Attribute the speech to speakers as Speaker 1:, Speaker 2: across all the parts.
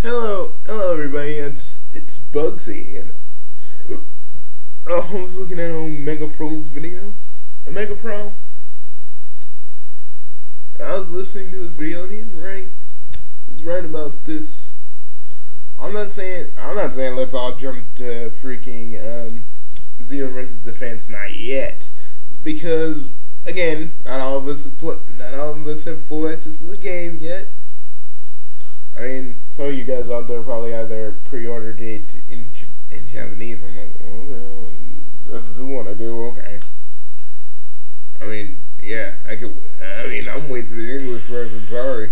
Speaker 1: Hello everybody. It's Bugsy, and I was looking at a Mega Pro's video. A Mega Pro. I was listening to his video, and he's right. He's right about this. I'm not saying let's all jump to freaking Xenoverse's defense, not yet, because again, not all of us have full access to the game yet. I mean, some of you guys out there probably either pre-ordered it in Japanese. I'm like, okay, that's what you want to do, okay. I mean, yeah, I'm waiting for the English version, sorry.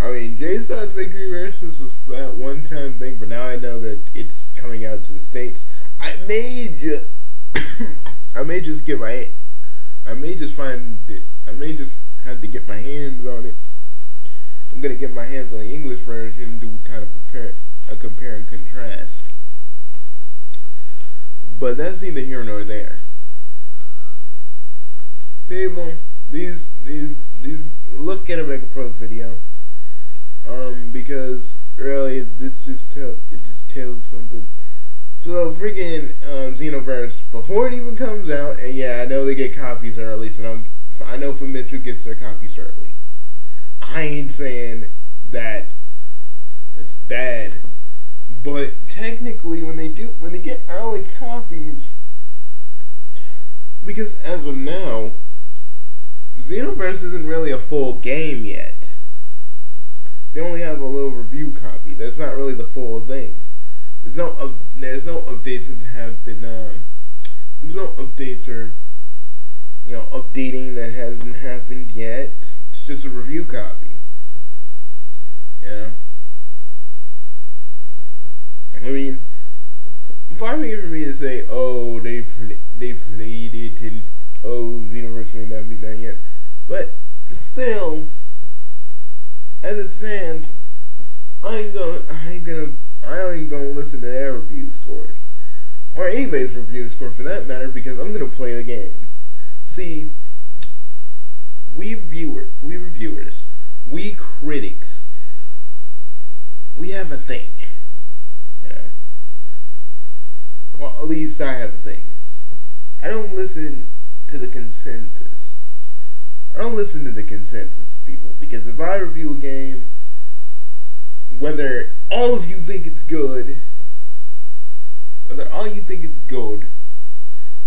Speaker 1: I mean, J-Star's Victory Versus was that one-time thing, but now I know that it's coming out to the States. I may just have to get my hands on it. I'm gonna get my hands on the English version and do kind of a compare and contrast. But that's neither here nor there. People, these look at a Mega Pro's video. Because really, it just tells something. So freaking Xenoverse, before it even comes out, and yeah, I know they get copies early, so I know Famitsu gets their copies early. I ain't saying that that's bad, but technically when they get early copies, because as of now, Xenoverse isn't really a full game yet. They only have a little review copy. That's not really the full thing. There's no updates that have been there's no updates or updating that hasn't happened yet. It's just a review copy. I mean, far be it for me to say, oh, they played it, and oh, Xenoverse may not be done yet. But still, as it stands, I ain't gonna listen to their review score, or anybody's review score for that matter, because I'm gonna play the game. See, we reviewers, we critics, we have a thing, Well, at least I have a thing. I don't listen to the consensus. I don't listen to the consensus people, because if I review a game, whether all of you think it's good,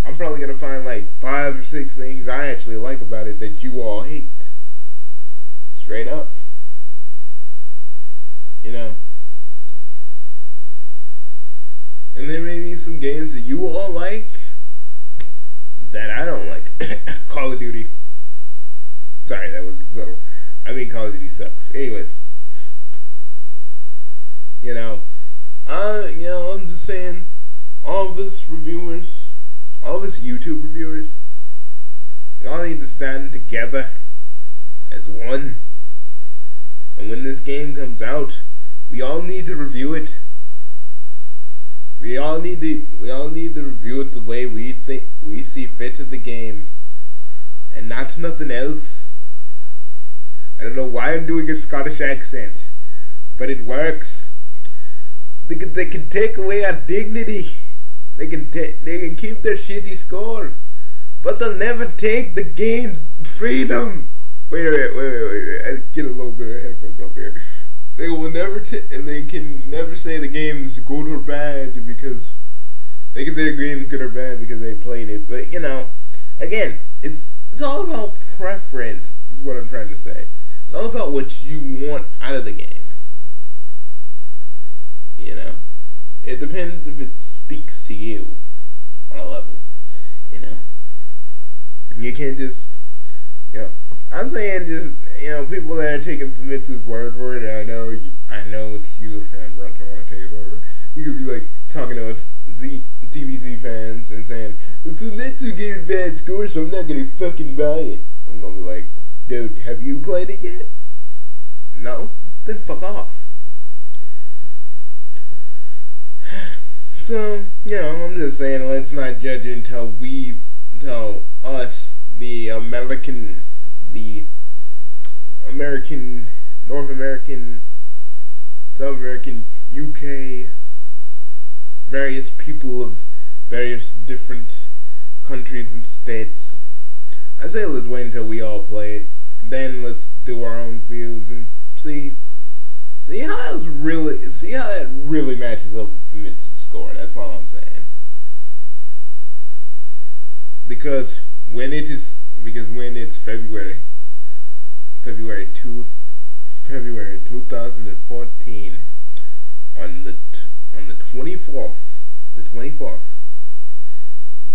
Speaker 1: I'm probably gonna find like 5 or 6 things I actually like about it that you all hate. Straight up. And there may be some games that you all like that I don't like. Call of Duty. Sorry, that wasn't subtle. I mean, Call of Duty sucks. Anyways. I'm just saying, all of us reviewers, all of us YouTube reviewers, we all need to stand together as one. And when this game comes out, we all need to review it. We all need to review it the way we see fit to the game, and that's nothing else. I don't know why I'm doing a Scottish accent, but it works. They can take away our dignity. They can keep their shitty score, but they'll never take the game's freedom. Wait. I get a little bit ahead of myself here. They will never and they can never say the game's good or bad, because they can say the game's good or bad because they played it. But again, it's all about preference, is what I'm trying to say. It's all about what you want out of the game. It depends if it speaks to you on a level. You can't just I'm saying just, people that are taking Famitsu's word for it, and I know it's you, the fan, bro, I don't want to take his word for it. You could be like talking to us TVZ fans and saying, if Famitsu gave it bad score, so I'm not gonna fucking buy it. I'm gonna be like, dude, have you played it yet? No? Then fuck off. So, I'm just saying, let's not judge it until us, the North American South American, UK, various people of various different countries and states. I say let's wait until we all play it. Then let's do our own views and see how that really matches up with Famitsu's score. That's all I'm saying. Because when it's February 2014 on the 24th,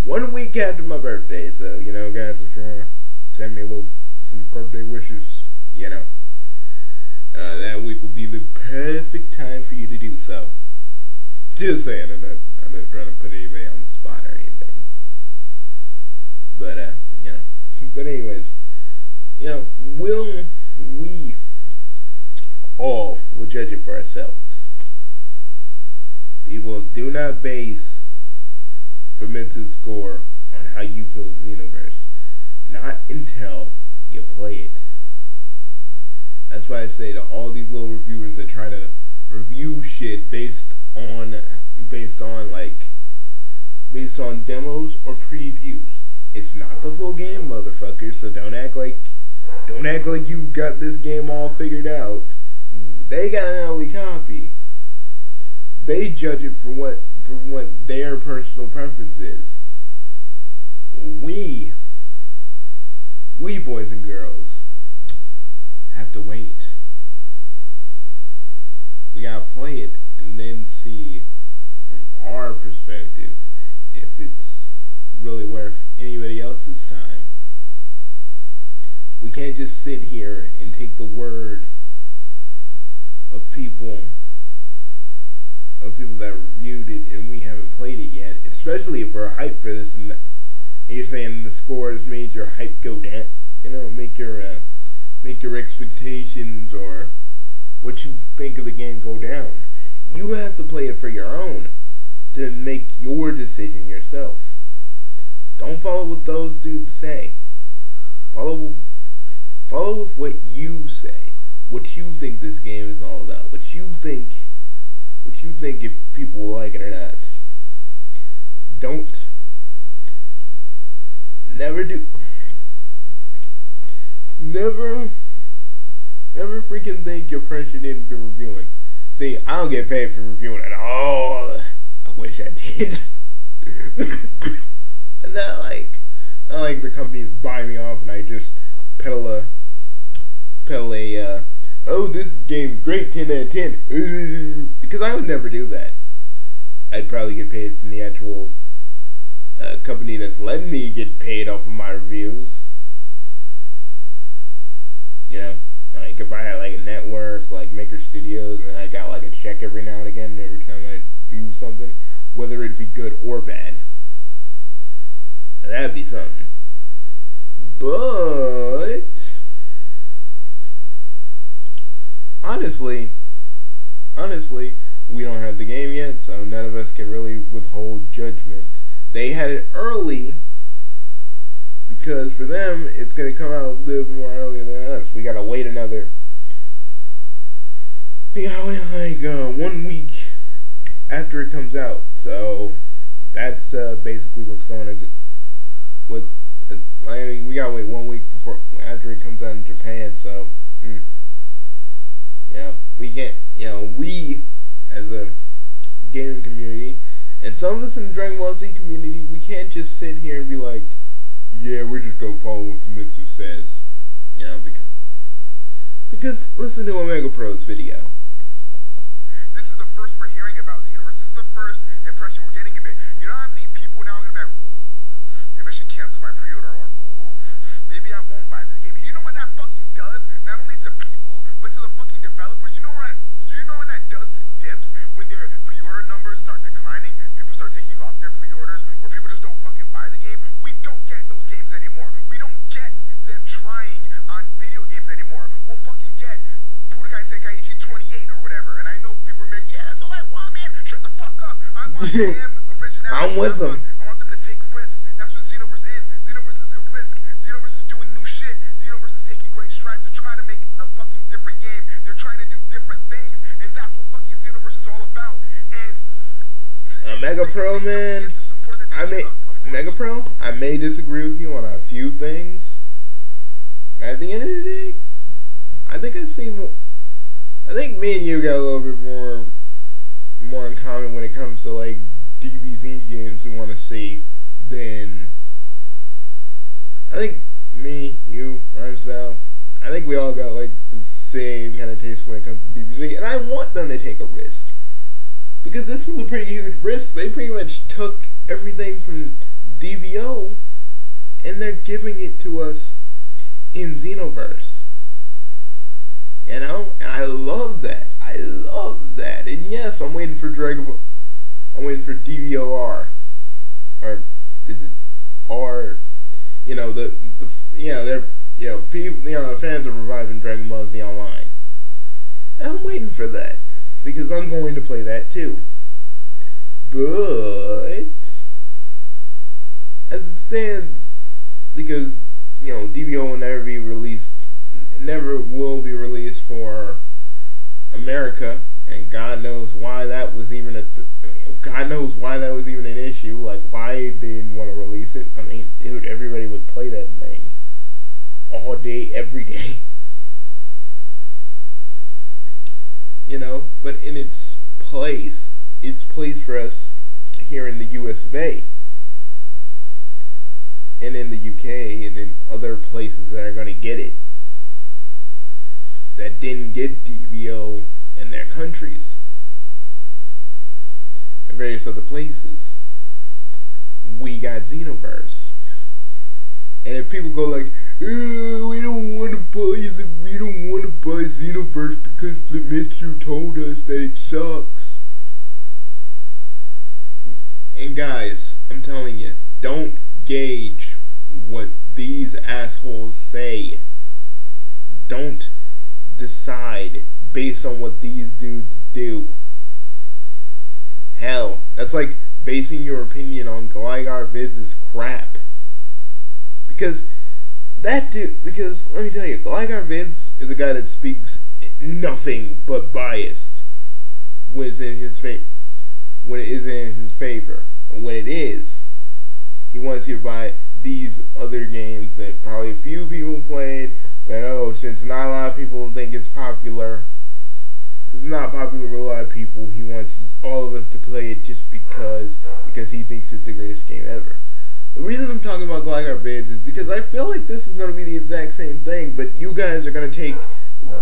Speaker 1: 1 week after my birthday. So guys, if you wanna send me some birthday wishes, that week will be the perfect time for you to do so. Just saying, I'm not trying to put anybody on the spot or anything. But but anyways, we'll judge it for ourselves. People, do not base Famitsu's score on how you feel the Xenoverse. Not until you play it. That's why I say to all these little reviewers that try to review shit based on demos or previews. It's not the full game, motherfucker. So don't act like you've got this game all figured out. They got an early copy. They judge it for what their personal preference is. We boys and girls have to wait. We gotta play it and then see from our perspective if it's really worth anybody else's time. We can't just sit here and take the word of people that reviewed it and we haven't played it yet, especially if we're hyped for this and you're saying the score has made your hype go down, make your expectations or what you think of the game go down. You have to play it for your own to make your decision yourself. Don't follow what those dudes say. Follow with what you say. What you think this game is all about. What you think if people will like it or not. Never freaking think you're pressured into reviewing. See, I don't get paid for reviewing at all. I wish I did. And not like the companies buy me off and I just peddle a oh, this game's great, 10 out of 10. Because I would never do that. I'd probably get paid from the actual company that's letting me get paid off of my reviews. Like if I had like a network like Maker Studios and I got like a check every now and again every time I view something, whether it be good or bad. That'd be something. But honestly, we don't have the game yet, so none of us can really withhold judgment. They had it early because for them it's gonna come out a little bit more earlier than us. We gotta wait like 1 week after it comes out. So that's basically what's going to. We gotta wait 1 week after it comes out in Japan. So we can't. We as a gaming community and some of us in the Dragon Ball Z community, we can't just sit here and be like, yeah, we're just gonna follow what Famitsu says. Because listen to Omega Pro's video.
Speaker 2: This is the first we're hearing about Xenoverse. This is the first impression we're getting of it. You know how many people now are gonna be like, ooh, maybe I should cancel my pre-order, or ooh, maybe I won't buy this game. You know what that fucking does? Not only to people, but to the fucking developers. Do you know what that does to dimps when their pre-order numbers start declining? People start taking off their pre-orders, or people just don't fucking buy the game. We don't get those games anymore. We don't get them trying on video games anymore. We'll fucking get Budokai Tenkaichi 28 or whatever. And I know people are like, yeah, that's all I want, man. Shut the fuck up. I want damn originality.
Speaker 1: I'm with them.
Speaker 2: I want them to take risks. That's what Xenoverse is. Xenoverse is a risk. Xenoverse is doing new shit. Xenoverse is taking great strides to try to make a fucking different game. They're trying to do different things, and that's what fucking
Speaker 1: Mega Pro, man. Mega Pro. I may disagree with you on a few things, but at the end of the day, I think I think me and you got a little bit more in common when it comes to like DBZ games we want to see than I think me, you, Rhymestyle. I think we all got like the same kind of taste when it comes to DBZ, and I want them to take a risk because this was a pretty huge risk. They pretty much took everything from DBO and they're giving it to us in Xenoverse. You know, and I love that. I love that. And yes, I'm waiting for I'm waiting for DBOR, or is it R? You know they're people, the fans are reviving Dragon Ball Z Online, and I'm waiting for that because I'm going to play that too. But as it stands, because DBO will never be released, never will be released for America, and God knows why that was even an issue. Like why they didn't want to release it. I mean, dude, everybody would play that thing all day, every day. But in its place for us here in the US of A, and in the UK, and in other places that are going to get it, that didn't get DBO in their countries, and various other places. We got Xenoverse. And if people go like, we don't want to buy Xenoverse because Famitsu told us that it sucks. And guys, I'm telling you, don't gauge what these assholes say. Don't decide based on what these dudes do. Hell, that's like basing your opinion on Gligar Vids' crap. Because let me tell you, Gligar Vids is a guy that speaks nothing but biased when it isn't in his favor. And when it is, he wants you to buy these other games that probably a few people played, but since not a lot of people think it's popular, it's not popular with a lot of people, he wants all of us to play it just because he thinks it's the greatest game ever. The reason I'm talking about Gligar Vids is because I feel like this is going to be the exact same thing, but you guys are going to take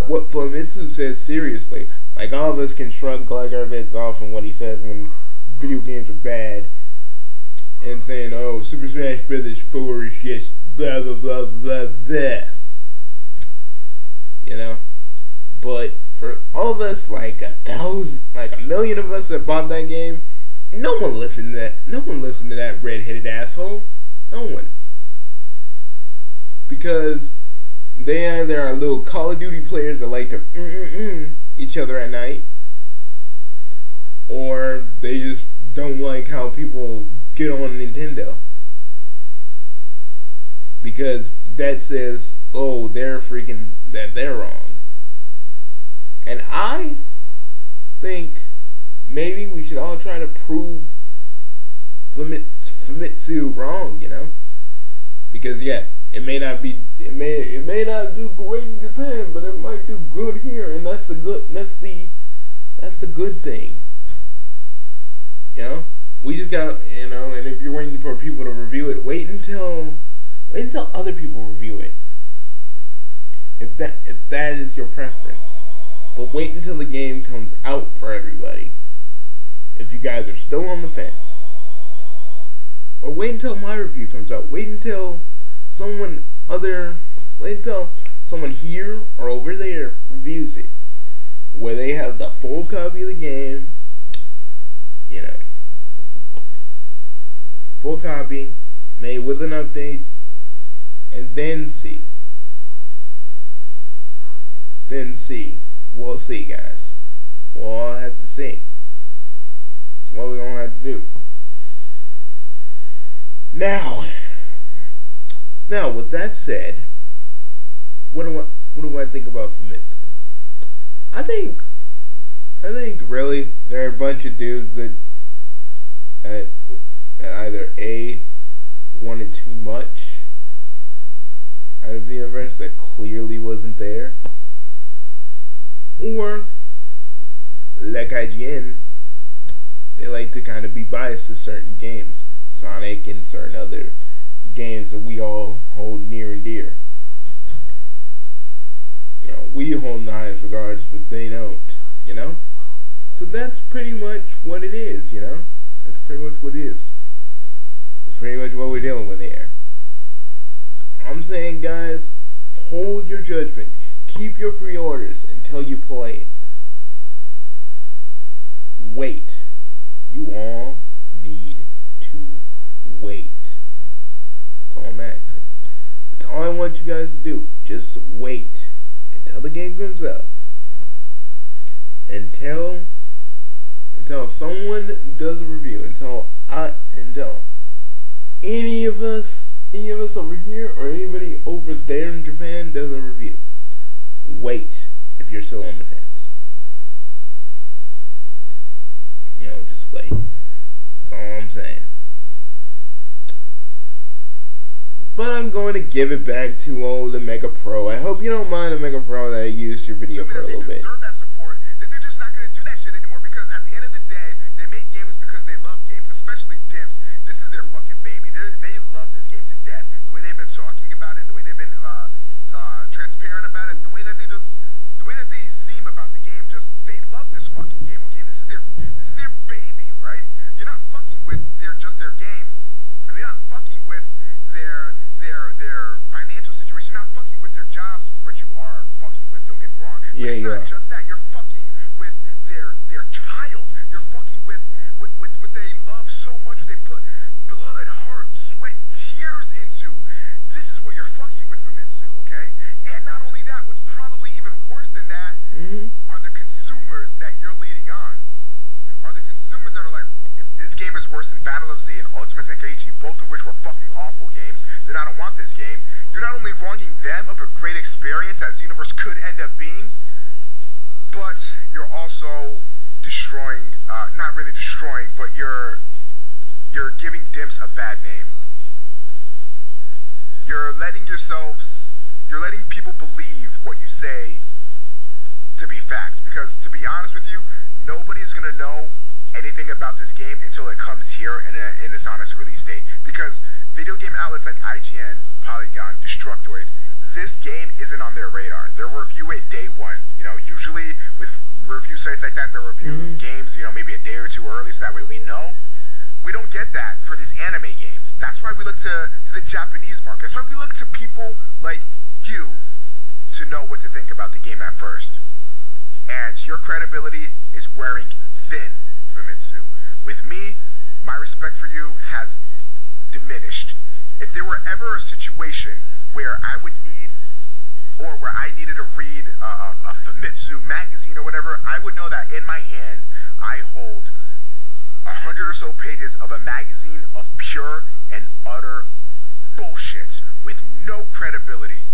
Speaker 1: what Famitsu says seriously. Like, all of us can shrug Gligar Vids off on what he says when video games are bad, and saying, Super Smash Bros. 4 is just blah blah blah blah blah. But for all of us, like a million of us that bought that game, no one listened to that red-headed asshole. No one. Because there are little Call of Duty players that like to each other at night, or they just don't like how people get on Nintendo, because that says, they're wrong. And I think maybe we should all try to prove Famitsu wrong, because it may not do great in Japan, but it might do good here, and that's the good thing. We just got, and if you're waiting for people to review it, wait until other people review it. If that is your preference. But wait until the game comes out for everybody. If you guys are still on the fence. Or wait until my review comes out. Wait until someone here or over there reviews it, where they have the full copy of the game, full copy, made with an update, and then see. We'll see, guys. We'll all have to see. That's what we're gonna have to do. Now, with that said, what do I think about Famitsu? I think really there are a bunch of dudes that that either A, wanted too much out of Xenoverse that clearly wasn't there, or like IGN, they like to kind of be biased to certain games, Sonic and certain other games that we all hold near and dear. You know, we hold in the highest regards, but they don't, you know? So that's pretty much what it is, you know? That's pretty much what it is. That's pretty much what we're dealing with here. I'm saying, guys, hold your judgment. Keep your pre-orders until you play it. Wait. You all need to wait. That's all I'm asking. That's all I want you guys to do. Just wait until the game comes out. Until someone does a review. Until any of us over here or anybody over there in Japan does a review. Wait if you're still on the fence. You know, just wait. That's all I'm saying. But I'm going to give it back to the Mega Pro. I hope you don't mind the Mega Pro that I used your video for a little bit.
Speaker 2: Deserve that support. They're just not going to do that shit anymore, because at the end of the day, they make games because they love games, especially Dimps. This is their fucking baby. They love this game to death. The way they've been talking about it, the way they've been transparent about it, the way that they seem about the game, they love this fucking game. Okay, this is their baby, right? You're not fucking with their game. You're not fucking with their financial situation. You're not fucking with their jobs, which you are fucking with. Don't get me wrong. But it's not just that. You're fucking with their child. You're fucking with what they love so much. What they put blood, heart, sweat, tears into. This is what you're fucking with, Famitsu. Okay. And not only that, what's probably even worse than that are the consumers that you're leading on. Are the consumers that are like, if this game is worse than Battle of Z and Ultimate Tenkaichi, both of which were fucking awful games, then I don't want this game. You're not only wronging them of a great experience that Xenoverse could end up being, but you're also destroying, not really destroying, but you're giving Dimps a bad name. You're letting people believe what you say to be fact. Because to be honest with you, nobody is going to know anything about this game until it comes here in its honest release date. Because video game outlets like IGN, Polygon, Destructoid, this game isn't on their radar. They'll review it day one. You know, usually with review sites like that, they'll review games, you know, maybe a day or two early, so that way we know. We don't get that for these anime games. That's why we look to the Japanese market. That's why we look to people like you to know what to think about the game at first. And your credibility is wearing thin, Famitsu. With me, my respect for you has diminished. If there were ever a situation where I would need, or where I needed to read a Famitsu magazine or whatever, I would know that in my hand I hold 100 or so pages of a magazine of pure and utter bullshit with no credibility.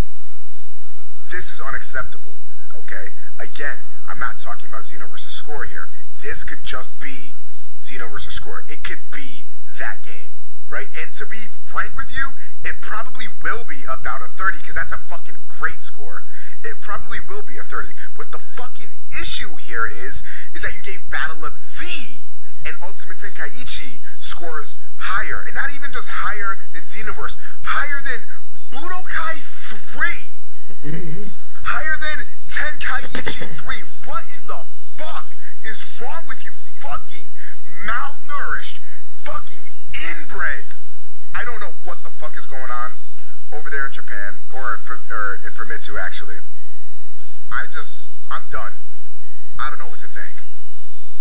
Speaker 2: This is unacceptable, okay? Again, I'm not talking about Xenoverse's score here. This could just be Xenoverse's score. It could be that game, right? And to be frank with you, it probably will be about a 30, because that's a fucking great score. It probably will be a 30. But the fucking issue here is that you gave Battle of Z and Ultimate Tenkaichi scores higher. And not even just higher than Xenoverse. Higher than Budokai 3. Higher than Tenkaichi 3. What in the fuck is wrong with you fucking malnourished fucking inbreds? I don't know what the fuck is going on over there in Japan, or in Famitsu actually. I'm done. I don't know what to think.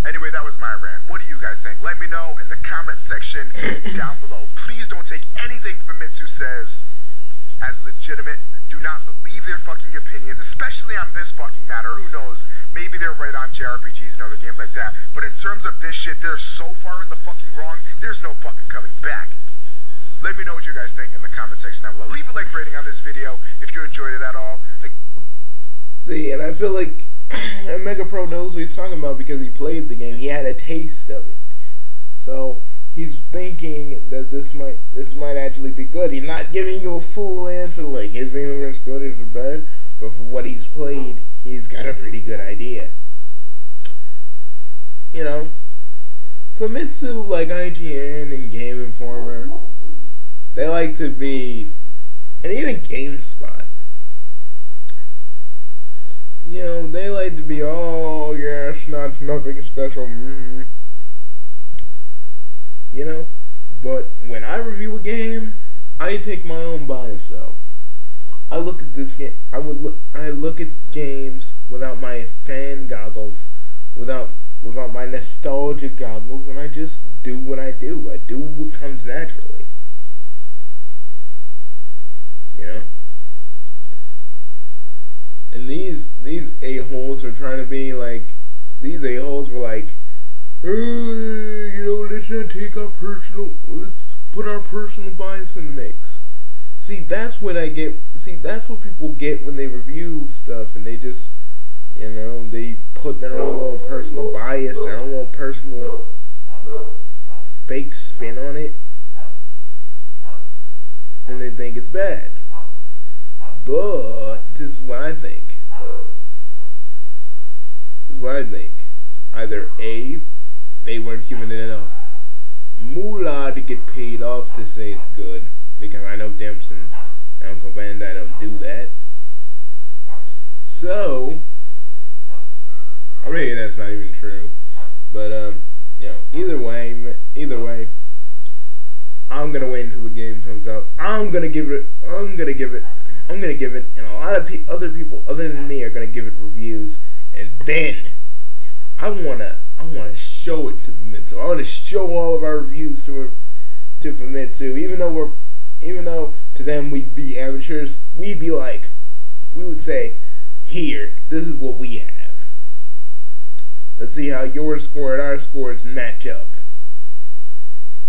Speaker 2: Anyway, that was my rant. What do you guys think? Let me know in the comment section down below. Please don't take anything Famitsu says as legitimate. Do not believe their fucking opinions, especially on this fucking matter. Who knows? Maybe they're right on JRPGs and other games like that. But in terms of this shit, they're so far in the fucking wrong, there's no fucking coming back. Let me know what you guys think in the comment section down below. Leave a like rating on this video if you enjoyed it at all.
Speaker 1: See, and I feel like Mega Pro knows what he's talking about because he played the game. He had a taste of it. So he's thinking that this might actually be good. He's not giving you a full answer like is Xenoverse good or is it bad, but for what he's played, he's got a pretty good idea. You know, Famitsu, like IGN and Game Informer, they like to be, and even GameSpot, you know, they like to be, oh yeah, it's nothing special, you know, but when I review a game, I take my own bias out. I look at this game, I look at games without my fan goggles, without my nostalgia goggles, and I just do what I do. I do what comes naturally. You know? And these a-holes are trying to be like, these a-holes were like, you know, let's not take let's put our personal bias in the mix. See, that's what that's what people get when they review stuff, and they just, you know, they put their own little personal bias, their own little personal fake spin on it, and they think it's bad. But this is what I think. This is what I think. Either A, they weren't given enough moolah to get paid off to say it's good, because I know Dempson and Uncle Bandai don't do that. So, or maybe that's not even true. But you know, either way, I'm gonna wait until the game comes out. I'm gonna give it, and a lot of other people other than me are gonna give it reviews, and then I wanna show it to Famitsu. I wanna show all of our reviews to Famitsu, even though to them we'd be amateurs. We would say, here, this is what we have. Let's see how your score and our scores match up,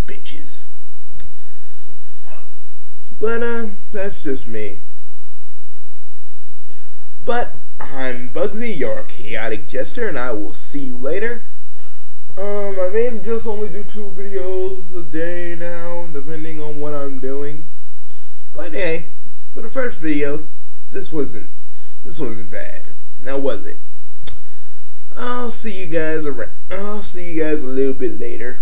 Speaker 1: bitches. But that's just me. But I'm Bugsy, your chaotic jester, and I will see you later. I may just only do 2 videos a day now, depending on what I'm doing. But hey, for the first video, this wasn't bad. Now was it? I'll see you guys a little bit later.